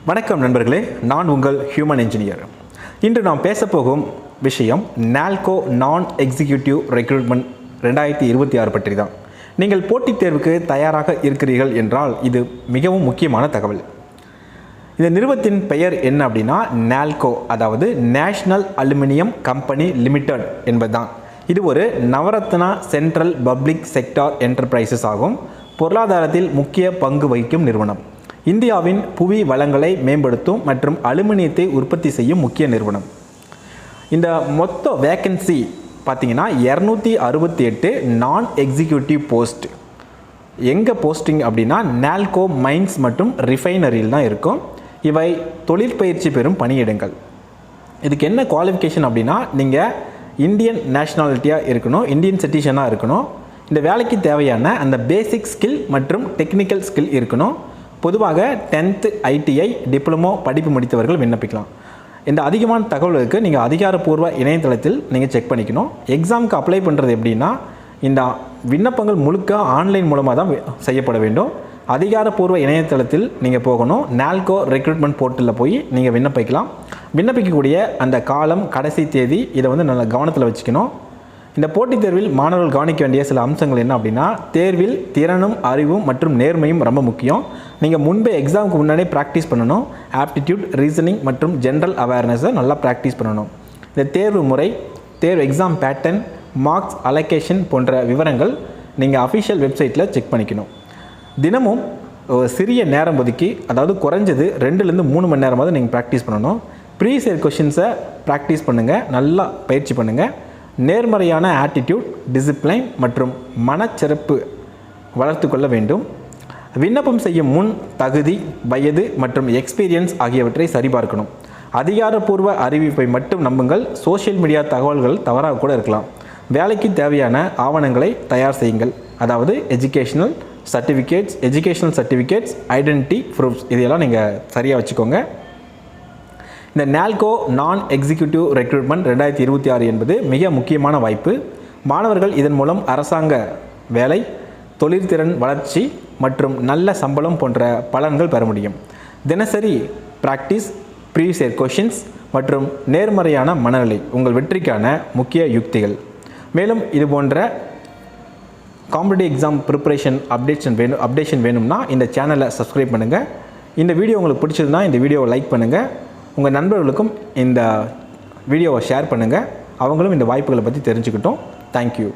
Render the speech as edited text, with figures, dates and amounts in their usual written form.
வணக்கம் நண்பர்களே, நான் உங்கள் ஹியூமன் இன்ஜினியர். இன்று நாம் பேசப்போகும் விஷயம் நால்கோ நான் எக்ஸிக்யூட்டிவ் ரெக்ரூட்மெண்ட் 2026 பற்றி தான். நீங்கள் போட்டித் தேர்வுக்கு தயாராக இருக்கிறீர்கள் என்றால் இது மிகவும் முக்கியமான தகவல். இந்த நிறுவனத்தின் பெயர் என்ன அப்படின்னா நால்கோ, அதாவது நேஷ்னல் அலுமினியம் கம்பெனி லிமிடெட் என்பதுதான். இது ஒரு Navratna central public sector enterprises ஆகும். பொருளாதாரத்தில் முக்கிய பங்கு வகிக்கும் நிறுவனம். இந்தியாவின் புவி வளங்களை மேம்படுத்தும் மற்றும் அலுமினியத்தை உற்பத்தி செய்யும் முக்கிய நிறுவனம். இந்த மொத்த வேக்கன்சி பார்த்தீங்கன்னா 268 நான் எக்ஸிக்யூட்டிவ் போஸ்ட். எங்கே போஸ்டிங் அப்படின்னா நால்கோ மைன்ஸ் மற்றும் ரிஃபைனரியில் தான் இருக்கும். இவை தொழிற்பயிற்சி பெறும் பணியிடங்கள். இதுக்கு என்ன குவாலிஃபிகேஷன் அப்படின்னா நீங்கள் இந்தியன் நேஷ்னாலிட்டியாக இருக்கணும், இந்தியன் சிட்டிசனாக இருக்கணும். இந்த வேலைக்கு தேவையான அந்த பேசிக் ஸ்கில் மற்றும் டெக்னிக்கல் ஸ்கில் இருக்கணும். பொதுவாக 10th ITI டிப்ளமோ படிப்பு முடித்தவர்கள் விண்ணப்பிக்கலாம். இந்த அதிகமான தகவல்களுக்கு நீங்கள் அதிகாரப்பூர்வ இணையதளத்தில் நீங்கள் செக் பண்ணிக்கணும். எக்ஸாமுக்கு அப்ளை பண்ணுறது எப்படின்னா இந்த விண்ணப்பங்கள் முழுக்க ஆன்லைன் மூலமாக தான் செய்யப்பட வேண்டும். அதிகாரப்பூர்வ இணையதளத்தில் நீங்கள் போகணும். நால்கோ ரெக்ரூட்மெண்ட் போர்ட்டலில் போய் நீங்கள் விண்ணப்பிக்கலாம். விண்ணப்பிக்கக்கூடிய அந்த காலம், கடைசி தேதி, இதை வந்து நல்லா கவனத்தில் வச்சுக்கணும். இந்த போட்டித் தேர்வில் மாணவர்கள் கவனிக்க வேண்டிய சில அம்சங்கள் என்ன அப்படின்னா, தேர்வில் திறனும் அறிவும் மற்றும் நேர்மையும் ரொம்ப முக்கியம். நீங்கள் முன்பே எக்ஸாமுக்கு முன்னாடியே ப்ராக்டிஸ் பண்ணணும். ஆப்டிடியூட், ரீசனிங் மற்றும் ஜென்ரல் அவேர்னஸை நல்லா ப்ராக்டிஸ் பண்ணணும். இந்த தேர்வு முறை, தேர்வு எக்ஸாம் பேட்டர்ன், மார்க்ஸ் அலோகேஷன் போன்ற விவரங்கள் நீங்கள் அஃபிஷியல் வெப்சைட்டில் செக் பண்ணிக்கணும். தினமும் சிறிய நேரம் ஒதுக்கி, அதாவது குறைஞ்சது 2-3 மணி நேரமாவது நீங்கள் ப்ராக்டிஸ் பண்ணணும். ப்ரீவியஸ் இயர் கொஷின்ஸை ப்ராக்டிஸ் பண்ணுங்கள், நல்லா பயிற்சி பண்ணுங்கள். நேர்மறையான ஆட்டிடியூட், டிசிப்ளைன் மற்றும் மனச்சிறப்பு வளர்த்து கொள்ள வேண்டும். விண்ணப்பம் செய்யும் முன் தகுதி, வயது மற்றும் எக்ஸ்பீரியன்ஸ் ஆகியவற்றை சரிபார்க்கணும். அதிகாரப்பூர்வ அறிவிப்பை மட்டும் நம்புங்கள். சோஷியல் மீடியா தகவல்கள் தவறாக கூட இருக்கலாம். வேலைக்கு தேவையான ஆவணங்களை தயார் செய்யுங்கள். அதாவது எஜுகேஷனல் சர்டிஃபிகேட்ஸ், ஐடென்டிட்டி ப்ரூஃப்ஸ், இதையெல்லாம் நீங்கள் சரியாக வச்சுக்கோங்க. இந்த நால்கோ நான் எக்ஸிக்யூட்டிவ் ரெக்ரூட்மெண்ட் 2026 என்பது மிக முக்கியமான வாய்ப்பு. மாணவர்கள் இதன் மூலம் அரசாங்க வேலை, தொழில்திறன் வளர்ச்சி மற்றும் நல்ல சம்பளம் போன்ற பலன்கள் பெற முடியும். தினசரி பிராக்டிஸ், ப்ரீவியஸ் இயர் கொஷின்ஸ் மற்றும் நேர்மறையான மனநிலை உங்கள் வெற்றிக்கான முக்கிய யுக்திகள். மேலும் இது போன்ற காம்படிட்டிவ் எக்ஸாம் ப்ரிப்பரேஷன் அப்டேஷன் வேணும்னா இந்த சேனலை சப்ஸ்கிரைப் பண்ணுங்கள். இந்த வீடியோ உங்களுக்கு பிடிச்சதுன்னா இந்த வீடியோவை லைக் பண்ணுங்கள். உங்கள் நண்பர்களுக்கும் இந்த வீடியோவை ஷேர் பண்ணுங்கள். அவங்களும் இந்த வாய்ப்புகளை பற்றி தெரிஞ்சுக்கிட்டோம். தேங்க்யூ.